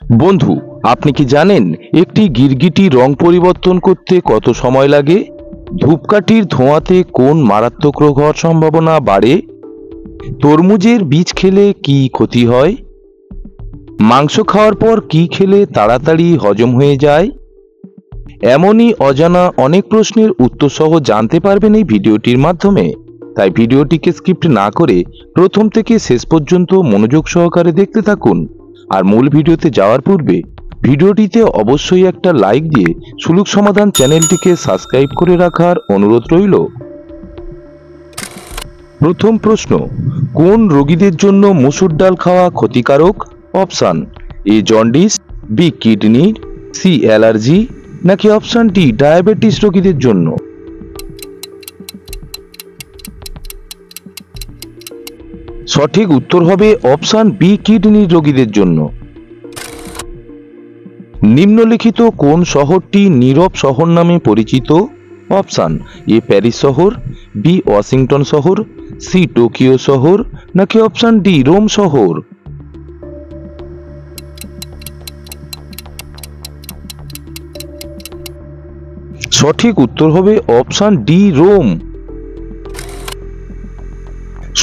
বন্ধু, আপনি কি জানেন একটি গিরগিটি রং পরিবর্তন করতে কত সময় লাগে? ধূপকাঠির ধোঁয়াতে কোন মারাত্মক রোগ হওয়ার সম্ভাবনা বাড়ে? তরমুজের বীজ খেলে কি ক্ষতি হয়? মাংস খাওয়ার পর কি খেলে তাড়াতাড়ি হজম হয়ে যায়? এমনই অজানা অনেক প্রশ্নের উত্তর সহ জানতে পারবেন এই ভিডিওটির মাধ্যমে। তাই ভিডিওটিকে স্কিপ না করে প্রথম থেকে শেষ পর্যন্ত মনোযোগ সহকারে দেখতে থাকুন। আর মূল ভিডিওতে যাওয়ার পূর্বে ভিডিওটিতে অবশ্যই একটা লাইক দিয়ে সুলুক সমাধান চ্যানেলটিকে সাবস্ক্রাইব করে রাখার অনুরোধ রইল। প্রথম প্রশ্ন, কোন রোগীদের জন্য মসুর ডাল খাওয়া ক্ষতিকারক? Option a jaundice, b kidney, c allergy, নাকি অপশান ডি ডায়াবেটিস রোগীদের জন্য? সঠিক উত্তর হবে অপশান বি কিডনি রোগীদের জন্য। নিম্নলিখিত কোন শহরটি নীরব শহর নামে পরিচিত? অপশান এ প্যারিস শহর, বি ওয়াশিংটন শহর, সি টোকিও শহর, নাকি অপশান ডি রোম শহর? সঠিক উত্তর হবে অপশান ডি রোম।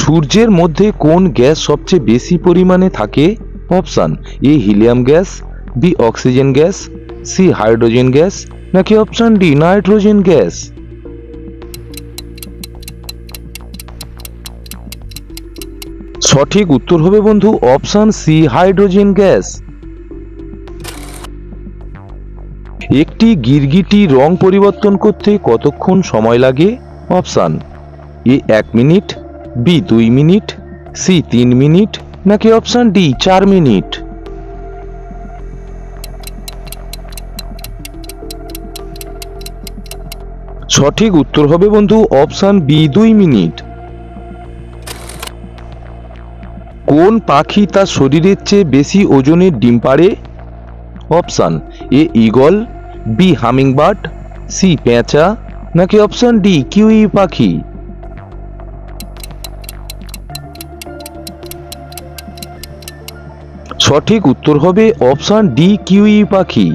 সূর্যের মধ্যে কোন গ্যাস সবচেয়ে বেশি পরিমাণে থাকে? Option a helium gas, b oxygen gas, c hydrogen gas, নাকি অপশান ডি নাইট্রোজেন গ্যাস? সঠিক উত্তর হবে বন্ধু অপশান সি হাইড্রোজেন গ্যাস। একটি গিরগিটি রং পরিবর্তন করতে কতক্ষণ সময় লাগে? Option a 1 minute, b 2 minute, c 3 minute, নাকি অপশান ডি 4 মিনিট? সঠিক উত্তর হবে বন্ধু অপশান বি 2 মিনিট। কোন পাখি তার শরীরের চেয়ে বেশি ওজনের ডিম পাড়ে? Option a eagle, b hummingbird, c পেঁচা, নাকি অপশান ডি কিউই পাখি? সঠিক উত্তর হবে অপশান ডি কিউই পাখি।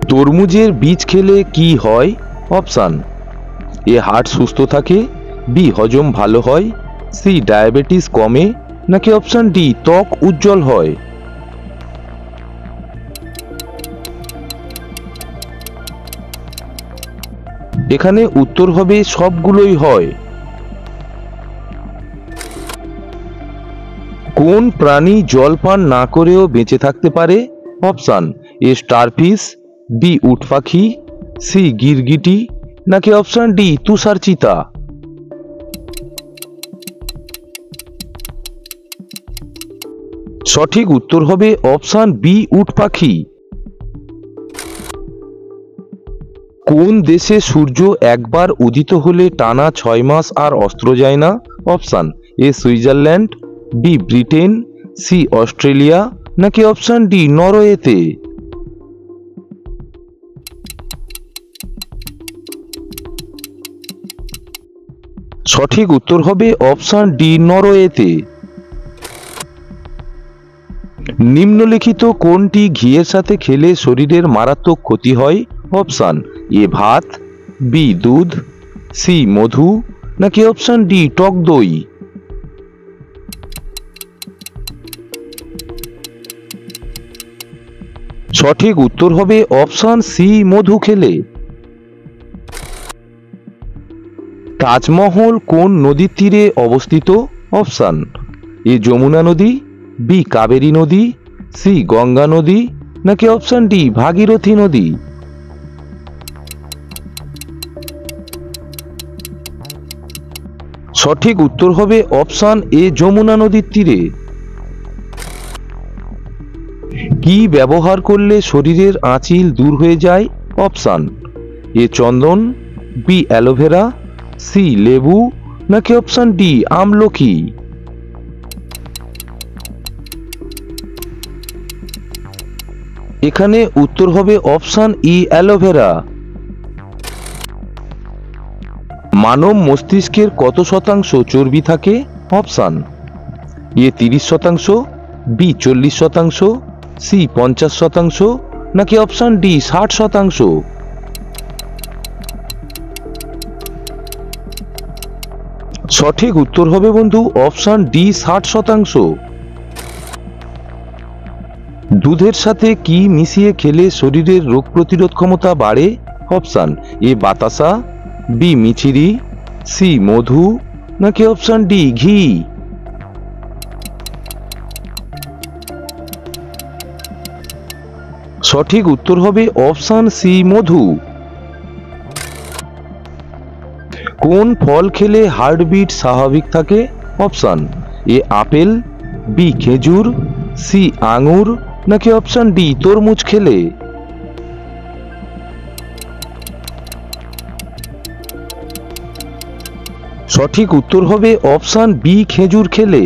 তরমুজের বীজ খেলে কি হয়? অপশান এ হার্ট সুস্থ থাকে, বি হজম ভালো হয়, সি ডায়াবেটিস কমে, নাকি অপশান ডি ত্বক উজ্জ্বল হয়? এখানে উত্তর হবে সবগুলোই হয়। কোন প্রাণী জল পান না করেও বেঁচে থাকতে পারে? অপশান এ স্টারফিশ, বি উট পাখি, সি গিরগিটি, নাকি অপশান ডি তুষার চিতা? সঠিক উত্তর হবে অপশান বি উট পাখি। কোন দেশে সূর্য একবার উদিত হলে টানা 6 মাস আর অস্ত যায় না? Option a Switzerland, b Britain, c Australia, নাকি অপশান ডি নরওয়েতে? সঠিক উত্তর হবে অপশান ডি নরওয়েতে। নিম্নলিখিত কোনটি ঘিয়ের সাথে খেলে শরীরের মারাত্মক ক্ষতি হয়? অপশান এ ভাত, বি দুধ, সি মধু, নাকি অপশান ডি টক দই? সঠিক উত্তর হবে অপশান সি মধু খেলে। তাজমহল কোন নদীর তীরে অবস্থিত? অপশান এ যমুনা নদী, বি কাবেরী নদী, সি গঙ্গা নদী, নাকি অপশান ডি ভাগীরথী নদী? সঠিক উত্তর হবে অপশান এ যমুনা নদীর তীরে। কি ব্যবহার করলে শরীরের আঁচিল দূর হয়ে যায়? অপশান এ চন্দন, বি অ্যালোভেরা, সি লেবু, নাকি অপশান ডি আমলকি? এখানে উত্তর হবে অপশান ই অ্যালোভেরা। মানব মস্তিষ্কের কত শতাংশ চর্বি থাকে? অপশান এ 30%, বি 40%, সি 50%, নাকি অপশন ডি 60%? সঠিক উত্তর হবে বন্ধু অপশন ডি 60%। দুধের সাথে কি মিশিয়ে খেলে শরীরের রোগ প্রতিরোধ ক্ষমতা বাড়ে? অপশন এ বাতাসা, বি মিচিরি, সি মধু, নাকি অপশন ডি ঘি? সঠিক উত্তর হবে অপশন সি মধু। কোন ফল খেলে হার্টবিট স্বাভাবিক থাকে? অপশন এ আপেল, বি খেজুর, সি আঙুর, নাকি অপশন ডি তরমুজ খেলে? সঠিক উত্তর হবে অপশন বি খেজুর খেলে।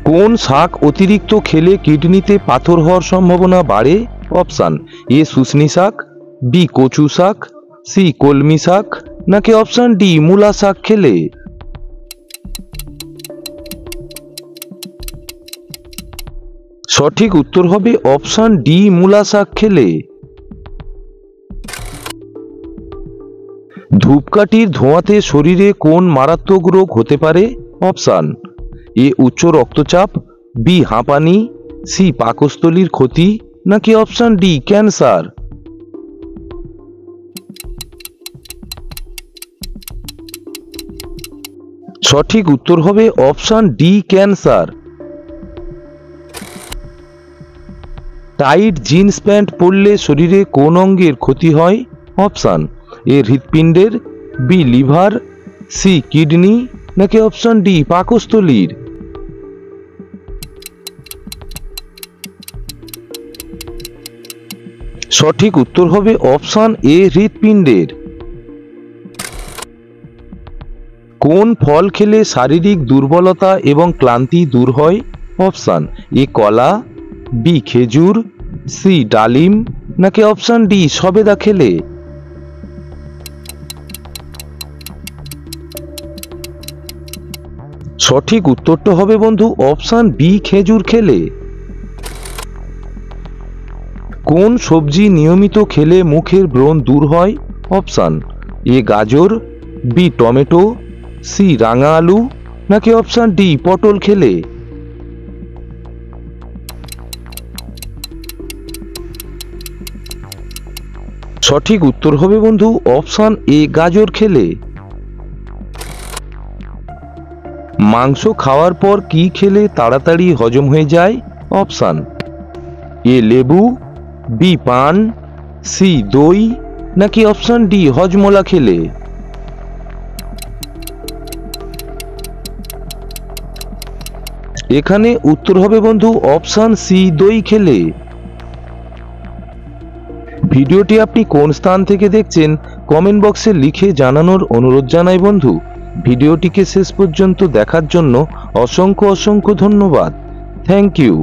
কোন শাক অতিরিক্ত খেলে কিডনিতে পাথর হওয়ার সম্ভাবনা বাড়ে? অপশন এ শুষ্নি শাক, বি কচু শাক, সি কলমি শাক, নাকি অপশন ডি মূলা শাক খেলে? সঠিক উত্তর হবে অপশন ডি মূলা শাক খেলে। ধূপকাঠির ধোঁয়াতে শরীরে কোন মারাত্মক রোগ হতে পারে? অপশন এ উচ্চ রক্তচাপ, বি হাঁপানি, সি পাকস্থলীর ক্ষতি, নাকি অপশন ডি ক্যান্সার? সঠিক উত্তর হবে option D cancer. Tight jeans pant পরলে শরীরে কোন অঙ্গের ক্ষতি হয়? অপশন এ হৃৎপিণ্ডের, বি লিভার, সি কিডনি, নাকি অপশন ডি পাকস্থলীর? সঠিক উত্তর হবে অপশন এ হৃৎপিণ্ডের। কোন ফল খেলে শারীরিক দুর্বলতা এবং ক্লান্তি দূর হয়? অপশন এ কলা, বি খেজুর, সি ডালিম, নাকি অপশন ডি সবেদা খেলে? সঠিক উত্তরটা হবে বন্ধু অপশন বি খেজুর খেলে। কোন সবজি নিয়মিত খেলে মুখের ব্রণ দূর হয়? অপশন এ গাজর, বি টমেটো, সি রাঙা আলু, নাকি অপশন ডি পটল খেলে? সঠিক উত্তর হবে বন্ধু অপশন এ গাজর খেলে। মাংস খাওয়ার পর কি খেলে তাড়াতাড়ি হজম হয়ে যায়? অপশন এ লেবু, বি পান, সি দই, নাকি অপশন ডি হজমলা খেলে? এখানে উত্তর হবে বন্ধু অপশন সি দই খেলে। ভিডিওটি আপনি কোন স্থান থেকে দেখছেন কমেন্ট বক্সে লিখে জানানোর অনুরোধ জানাই বন্ধু। ভিডিওটিকে শেষ পর্যন্ত দেখার জন্য অসংখ্য ধন্যবাদ। Thank you.